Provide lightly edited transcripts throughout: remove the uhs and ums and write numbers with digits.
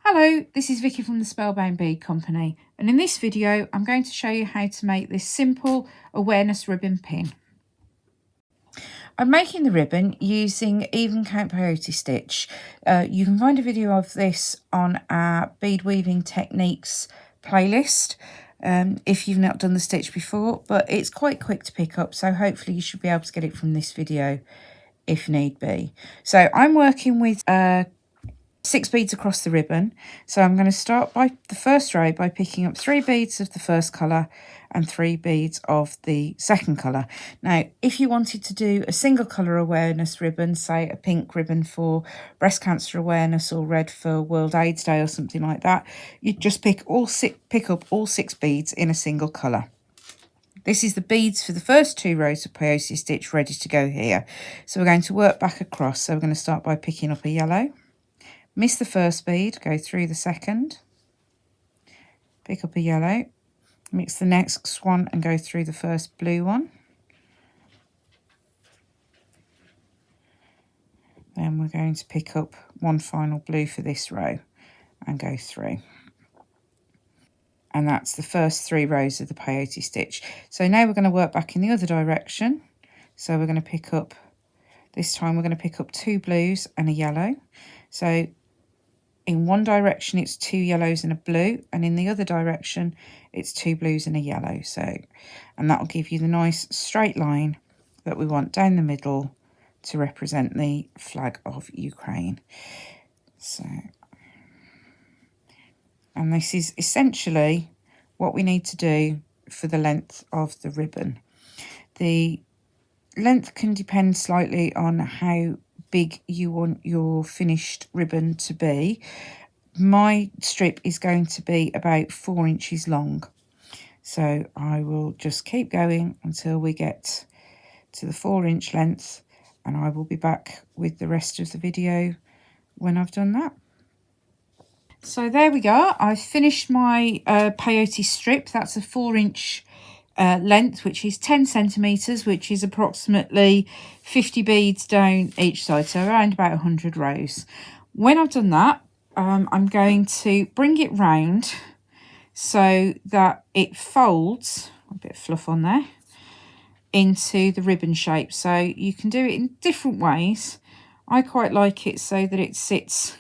Hello, this is Vicky from the Spellbound Bead Company, and in this video I'm going to show you how to make this simple awareness ribbon pin. I'm making the ribbon using even count peyote stitch. You can find a video of this on our bead weaving techniques playlist if you've not done the stitch before, but it's quite quick to pick up, so hopefully you should be able to get it from this video if need be. So I'm working with 6 beads across the ribbon, so I'm going to start by the first row by picking up 3 beads of the first colour and 3 beads of the second colour. Now if you wanted to do a single colour awareness ribbon, say a pink ribbon for breast cancer awareness or red for World AIDS Day or something like that, you'd just pick up all 6 beads in a single colour. This is the beads for the first 2 rows of peyote stitch ready to go here. So we're going to work back across. So we're going to start by picking up a yellow. Miss the first bead, go through the second, pick up a yellow, mix the next one and go through the first blue one. Then we're going to pick up one final blue for this row and go through. And that's the first 3 rows of the peyote stitch. So now we're going to work back in the other direction. So we're going to pick up, this time we're going to pick up 2 blues and a yellow. So in one direction it's 2 yellows and a blue, and in the other direction it's 2 blues and a yellow. So, and that will give you the nice straight line that we want down the middle to represent the flag of Ukraine. So, and this is essentially what we need to do for the length of the ribbon. The length can depend slightly on how big you want your finished ribbon to be. My strip is going to be about 4 inches long, so I will just keep going until we get to the 4-inch length, and I will be back with the rest of the video when I've done that. So there we go, I've finished my peyote strip. That's a 4-inch length, which is 10 centimeters, which is approximately 50 beads down each side, so around about 100 rows. When I've done that, I'm going to bring it round so that it folds, a bit of fluff on there, into the ribbon shape. So you can do it in different ways. I quite like it so that it sits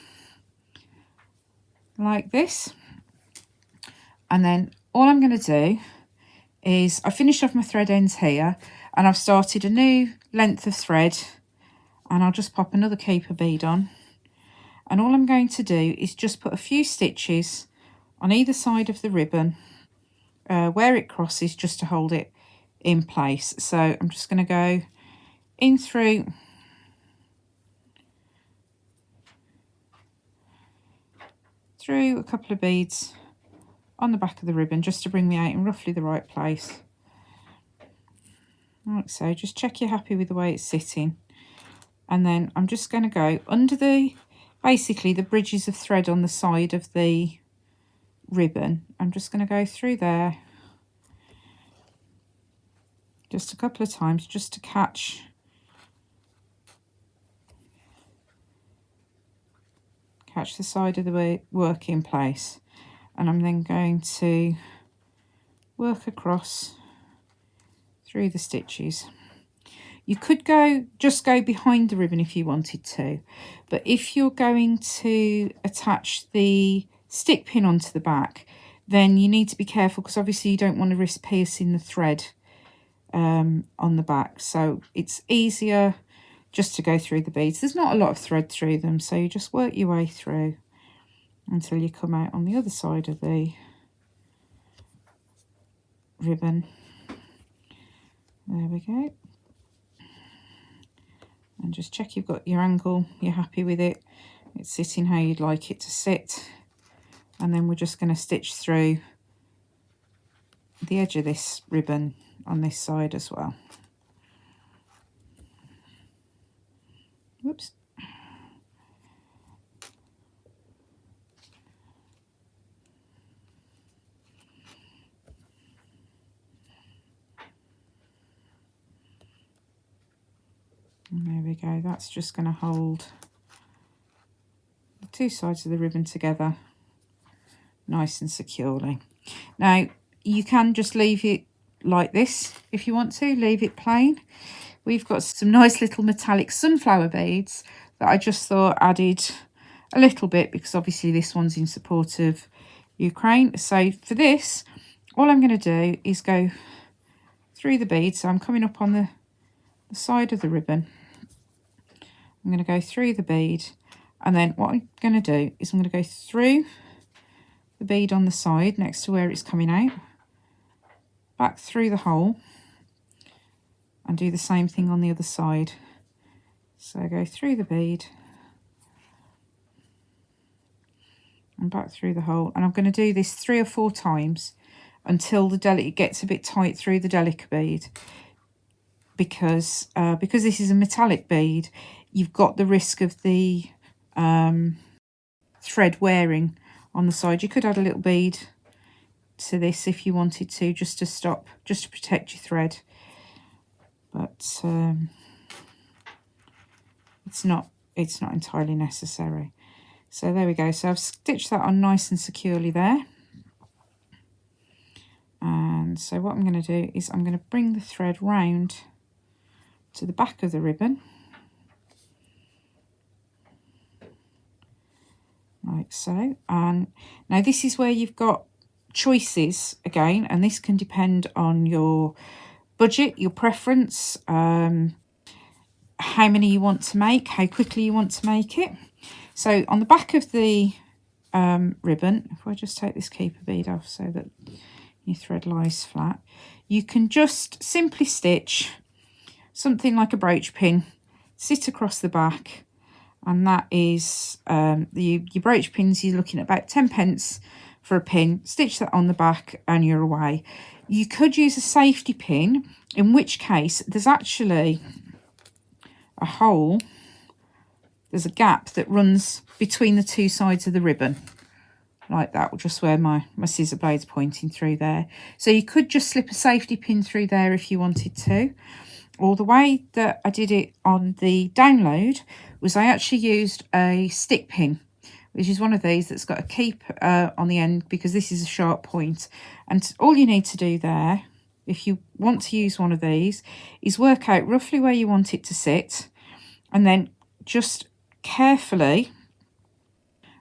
like this. And then all I'm going to do is I finished off my thread ends here, and I've started a new length of thread, and I'll just pop another keeper bead on, and all I'm going to do is just put a few stitches on either side of the ribbon where it crosses, just to hold it in place. So I'm just going to go in through a couple of beads on the back of the ribbon, just to bring me out in roughly the right place, like so. Just check you're happy with the way it's sitting, and then I'm just going to go under the, basically the bridges of thread on the side of the ribbon. I'm just going to go through there just a couple of times, just to catch the side of the work in place. And I'm then going to work across through the stitches. You could just go behind the ribbon if you wanted to, but if you're going to attach the stick pin onto the back, then you need to be careful, because obviously you don't want to risk piercing the thread on the back. So it's easier just to go through the beads. There's not a lot of thread through them, so you just work your way through until you come out on the other side of the ribbon. There we go. And just check you've got your angle, you're happy with it, it's sitting how you'd like it to sit. And then we're just going to stitch through the edge of this ribbon on this side as well. Whoops. And there we go, that's just going to hold the 2 sides of the ribbon together nice and securely. Now, you can just leave it like this if you want to, leave it plain. We've got some nice little metallic sunflower beads that I just thought added a little bit, because obviously this one's in support of Ukraine. So for this, all I'm going to do is go through the bead. So I'm coming up on the side of the ribbon. I'm going to go through the bead, and then what I'm going to do is I'm going to go through the bead on the side next to where it's coming out, back through the hole, and do the same thing on the other side. So go through the bead and back through the hole, and I'm going to do this 3 or 4 times until it gets a bit tight through the delica bead, because this is a metallic bead, you've got the risk of the thread wearing on the side. You could add a little bead to this if you wanted to, just to protect your thread, but it's not entirely necessary. So there we go. So I've stitched that on nice and securely there. And so what I'm going to do is I'm going to bring the thread round to the back of the ribbon, like so. And now this is where you've got choices again, and this can depend on your budget, your preference, how many you want to make, how quickly you want to make it. So on the back of the ribbon, if I just take this keeper bead off so that your thread lies flat, you can just simply stitch something like a brooch pin, sit across the back, and that is your brooch pins. You're looking at about 10 pence for a pin. Stitch that on the back and you're away. You could use a safety pin, in which case there's actually a hole, there's a gap that runs between the 2 sides of the ribbon, like that, just where my scissor blade's pointing through there. So you could just slip a safety pin through there if you wanted to. Or the way that I did it on the download was I actually used a stick pin, which is one of these that's got a keep on the end, because this is a sharp point. And all you need to do there, if you want to use one of these, is work out roughly where you want it to sit, and then just carefully,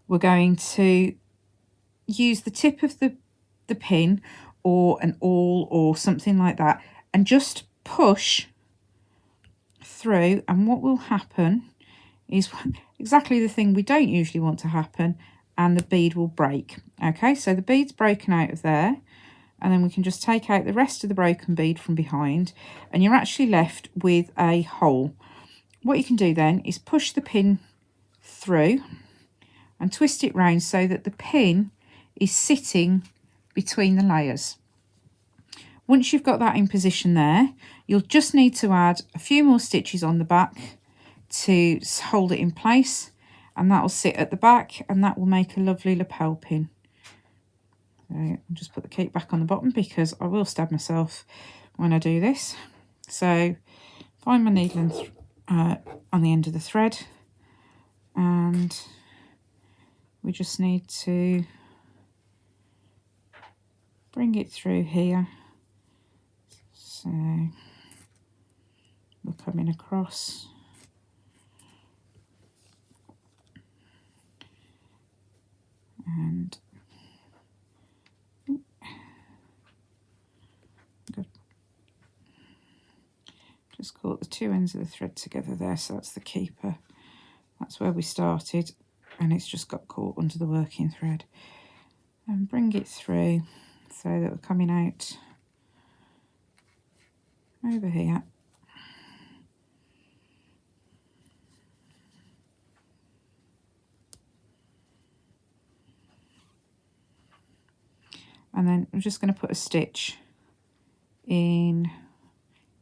we're going to use the tip of the pin or an awl or something like that, and just push through. And what will happen is exactly the thing we don't usually want to happen, and the bead will break. Okay, so the bead's broken out of there, and then we can just take out the rest of the broken bead from behind, and you're actually left with a hole. What you can do then is push the pin through and twist it round so that the pin is sitting between the layers. Once you've got that in position there, you'll just need to add a few more stitches on the back to hold it in place, and that will sit at the back, and that will make a lovely lapel pin. So I'll just put the cape back on the bottom because I will stab myself when I do this. So find my needle and on the end of the thread, and we just need to bring it through here. So we're coming across, and just caught the 2 ends of the thread together there, so that's the keeper. That's where we started, and it's just got caught under the working thread. And bring it through so that we're coming out over here. And then I'm just going to put a stitch in,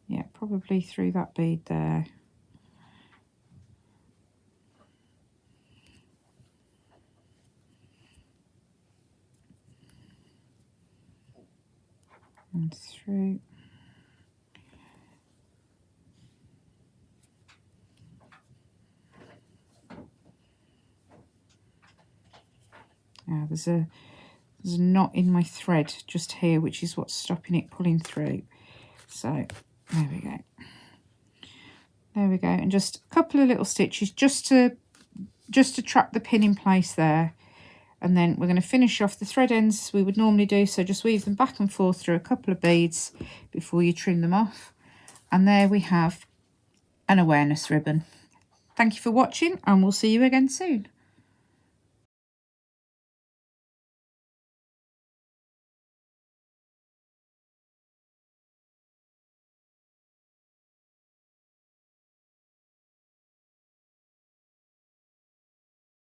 yeah, probably through that bead there. And through. Now there's There's a knot in my thread just here, which is what's stopping it pulling through. So there we go. There we go. And just a couple of little stitches just to trap the pin in place there. And then we're going to finish off the thread ends as we would normally do. So just weave them back and forth through a couple of beads before you trim them off. And there we have an awareness ribbon. Thank you for watching, and we'll see you again soon.